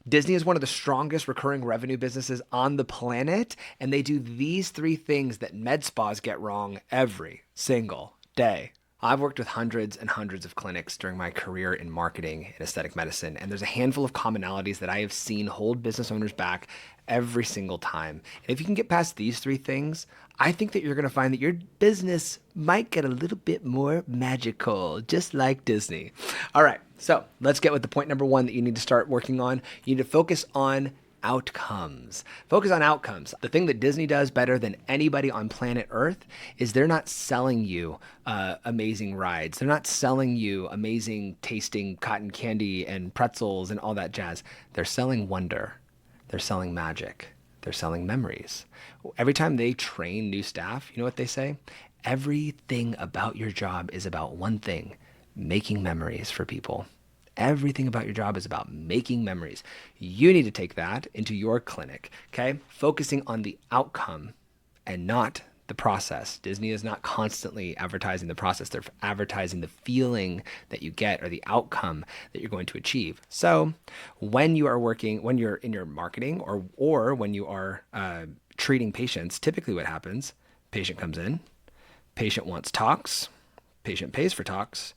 Disney is one of the strongest recurring revenue businesses on the planet, and they do these three things that med spas get wrong every single day. I've worked with hundreds and hundreds of clinics during my career in marketing and aesthetic medicine, and there's a handful of commonalities that I have seen hold business owners back every single time. And if you can get past these three things, I think that you're going to find that your business might get a little bit more magical, just like Disney. All right, so let's get with the point number one that you need to start working on. You need to focus on outcomes. Focus on outcomes. The thing that Disney does better than anybody on planet Earth is they're not selling you amazing rides. They're not selling you amazing tasting cotton candy and pretzels and all that jazz. They're selling wonder. They're selling magic. They're selling memories. Every time they train new staff, you know what they say? Everything about your job is about one thing: making memories for people. Everything about your job is about making memories. You need to take that into your clinic, okay? Focusing on the outcome and not the process. Disney is not constantly advertising the process. They're advertising the feeling that you get or the outcome that you're going to achieve. So when you are working, when you're in your marketing or when you are treating patients, typically what happens, patient comes in, patient wants talks, patient pays for talks,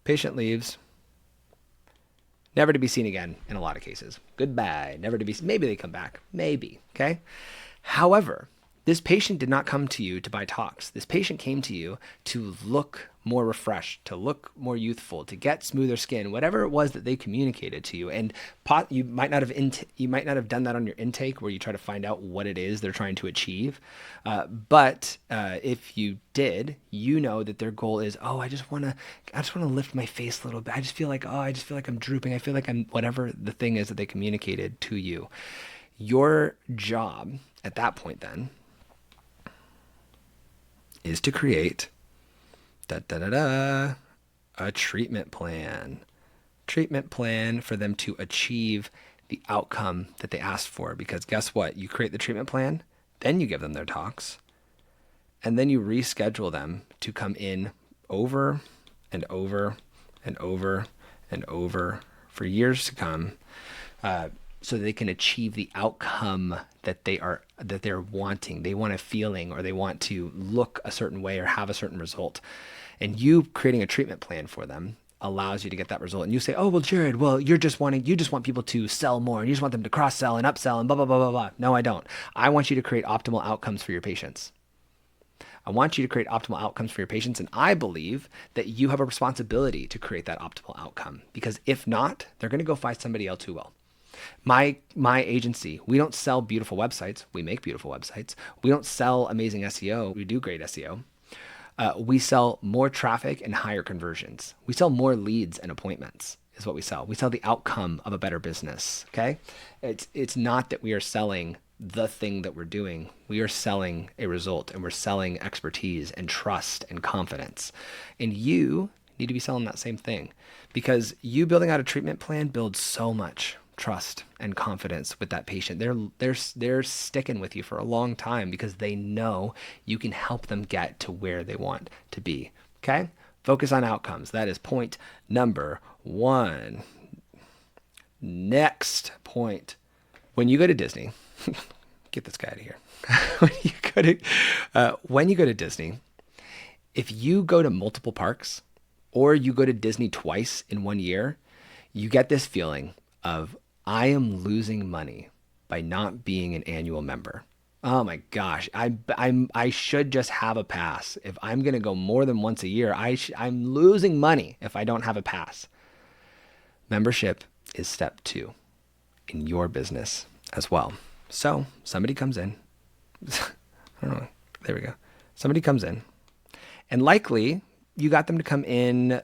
patient leaves, never to be seen again in a lot of cases. Goodbye, never to be seen. Maybe they come back, maybe, okay? However, this patient did not come to you to buy talks. This patient came to you to look more refreshed, to look more youthful, to get smoother skin, whatever it was that they communicated to you. And you might not have done that on your intake where you try to find out what it is they're trying to achieve. But if you did, you know that their goal is, oh, I just want to lift my face a little bit. I just feel like I'm drooping. I feel like I'm whatever the thing is that they communicated to you. Your job at that point then is to create a treatment plan. Treatment plan for them to achieve the outcome that they asked for. Because guess what? You create the treatment plan, then you give them their talks, and then you reschedule them to come in over and over and over and over for years to come, so they can achieve the outcome that they're wanting. They want a feeling, or they want to look a certain way or have a certain result. And you creating a treatment plan for them allows you to get that result. And you say, oh, well, Jared, well, you just want people to sell more, and you just want them to cross sell and upsell and blah, blah, blah, blah, blah. No, I don't. I want you to create optimal outcomes for your patients. I want you to create optimal outcomes for your patients. And I believe that you have a responsibility to create that optimal outcome, because if not, they're going to go find somebody else who will. My agency, we don't sell beautiful websites. We make beautiful websites. We don't sell amazing SEO. We do great SEO. We sell more traffic and higher conversions. We sell more leads and appointments is what we sell. We sell the outcome of a better business, okay? It's not that we are selling the thing that we're doing. We are selling a result, and we're selling expertise and trust and confidence. And you need to be selling that same thing, because you building out a treatment plan builds so much trust and confidence with that patient. They're sticking with you for a long time because they know you can help them get to where they want to be. Okay? Focus on outcomes. That is point number one. Next point. When you go to Disney, get this guy out of here. When you go to Disney, if you go to multiple parks or you go to Disney twice in 1 year, you get this feeling of, I am losing money by not being an annual member. Oh my gosh, I should just have a pass. If I'm going to go more than once a year, I'm losing money if I don't have a pass. Membership is step 2 in your business as well. So somebody comes in. I don't know. There we go. Somebody comes in, and likely you got them to come in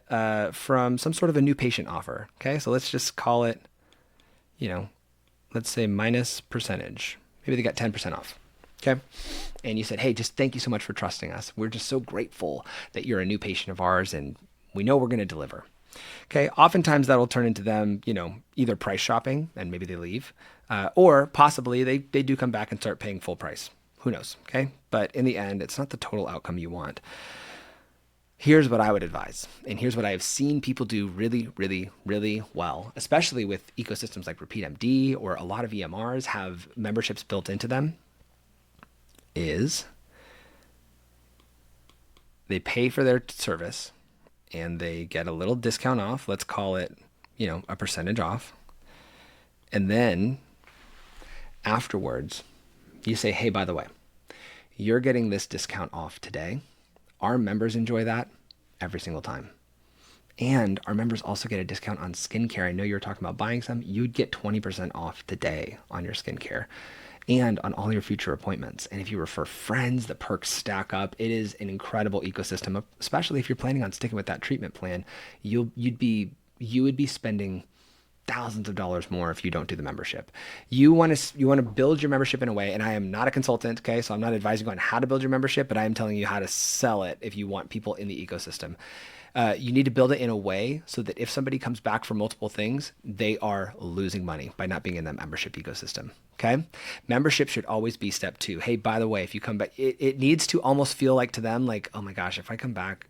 from some sort of a new patient offer. Okay, so let's just call it, let's say minus percentage. Maybe they got 10% off. Okay. And you said, hey, just thank you so much for trusting us. We're just so grateful that you're a new patient of ours, and we know we're going to deliver. Okay. Oftentimes that'll turn into them, either price shopping and maybe they leave, or possibly they do come back and start paying full price. Who knows? Okay. But in the end, it's not the total outcome you want. Here's what I would advise, and here's what I have seen people do really, really, really well, especially with ecosystems like RepeatMD or a lot of EMRs have memberships built into them, is they pay for their service and they get a little discount off. Let's call it, a percentage off. And then afterwards, you say, hey, by the way, you're getting this discount off today. Our members enjoy that every single time. And our members also get a discount on skincare. I know you were talking about buying some. You'd get 20% off today on your skincare and on all your future appointments. And if you refer friends, the perks stack up. It is an incredible ecosystem, especially if you're planning on sticking with that treatment plan. You would be spending thousands of dollars more if you don't do the membership. You want to build your membership in a way, and I am not a consultant, okay? So I'm not advising you on how to build your membership, but I am telling you how to sell it if you want people in the ecosystem. You need to build it in a way so that if somebody comes back for multiple things, they are losing money by not being in that membership ecosystem. Okay. Membership should always be step 2. Hey, by the way, if you come back, it needs to almost feel like to them, like, oh my gosh, if I come back,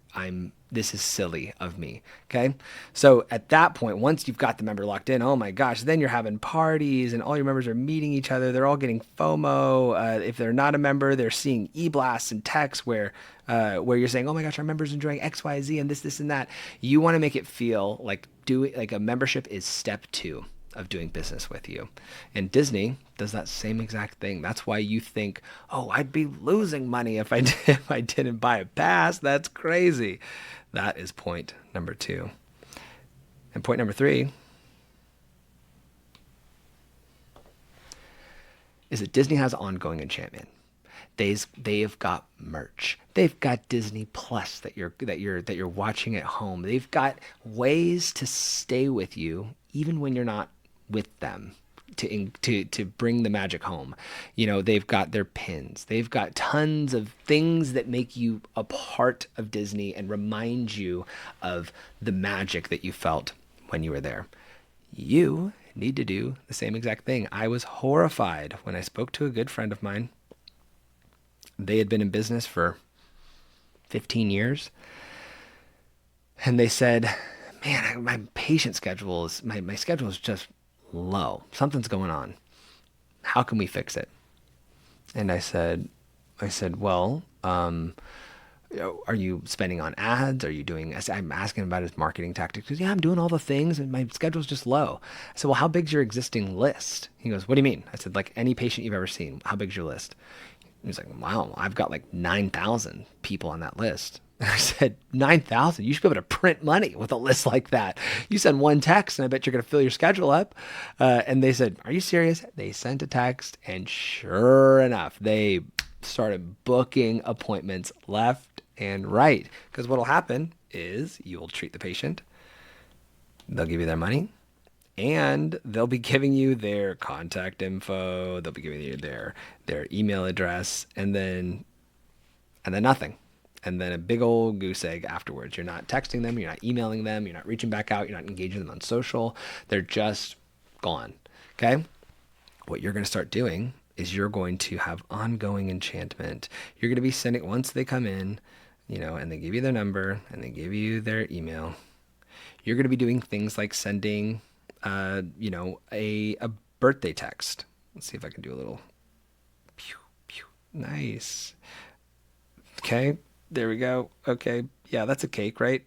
this is silly of me. Okay. So at that point, once you've got the member locked in, oh my gosh, then you're having parties and all your members are meeting each other. They're all getting FOMO. If they're not a member, they're seeing e-blasts and texts where you're saying, oh my gosh, our members enjoying X, Y, Z, and this, and that. You want to make it feel like a membership is step 2 of doing business with you. And Disney does that same exact thing. That's why you think, oh, I'd be losing money if I didn't buy a pass. That's crazy. That is point number 2. And point number 3 is that Disney has ongoing enchantment. They've got merch. They've got Disney Plus that you're watching at home. They've got ways to stay with you even when you're not with them, to bring the magic home. They've got their pins. They've got tons of things that make you a part of Disney and remind you of the magic that you felt when you were there. You need to do the same exact thing. I was horrified when I spoke to a good friend of mine. They had been in business for 15 years. And they said, man, my patient schedule is, my schedule is just low. Something's going on. How can we fix it? And I said, well, are you spending on ads? Are you doing, I'm asking about his marketing tactics. He goes, yeah, I'm doing all the things and my schedule's just low. I said, well, how big's your existing list? He goes, what do you mean? I said, like any patient you've ever seen, how big's your list? He's like, wow, I've got like 9,000 people on that list. And I said, 9,000? You should be able to print money with a list like that. You send one text and I bet you're going to fill your schedule up. And they said, are you serious? They sent a text and sure enough, they started booking appointments left and right. Because what'll happen is you will treat the patient. They'll give you their money. And they'll be giving you their contact info. They'll be giving you their email address, and then nothing. And then a big old goose egg afterwards. You're not texting them. You're not emailing them. You're not reaching back out. You're not engaging them on social. They're just gone. Okay? What you're going to start doing is you're going to have ongoing enchantment. You're going to be sending, once they come in, and they give you their number and they give you their email, you're going to be doing things like sending a birthday text. Let's see if I can do a little pew, pew. Nice. Okay, there we go. Okay, yeah, that's a cake, right?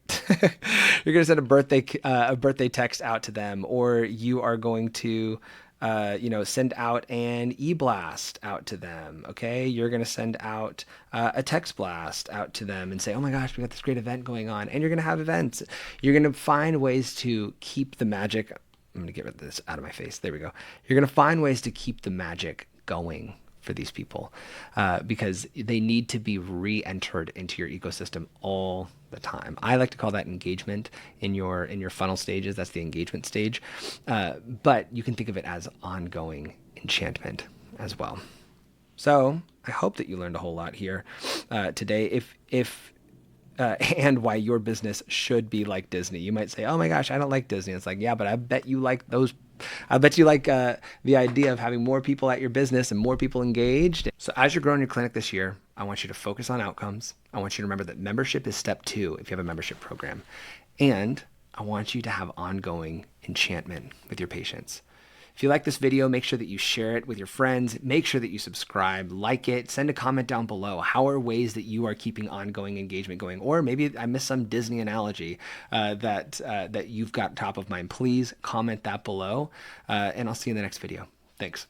You're gonna send a birthday text out to them, or you are going to send out an e-blast out to them. Okay, you're going to send out a text blast out to them and say, oh my gosh, we got this great event going on. And you're going to have events. You're going to find ways to keep the magic. I'm going to get rid of this out of my face. There we go. You're going to find ways to keep the magic going for these people because they need to be re-entered into your ecosystem all the time. I like to call that engagement in your funnel stages. That's the engagement stage. But you can think of it as ongoing enchantment as well. So I hope that you learned a whole lot here today. And why your business should be like Disney. You might say, oh my gosh, I don't like Disney. It's like, yeah, but I bet you like those I bet you like the idea of having more people at your business and more people engaged. So as you're growing your clinic this year, I want you to focus on outcomes. I want you to remember that membership is step 2 if you have a membership program. And I want you to have ongoing enchantment with your patients. If you like this video, make sure that you share it with your friends. Make sure that you subscribe, like it, send a comment down below. How are ways that you are keeping ongoing engagement going? Or maybe I missed some Disney analogy that you've got top of mind. Please comment that below, and I'll see you in the next video. Thanks.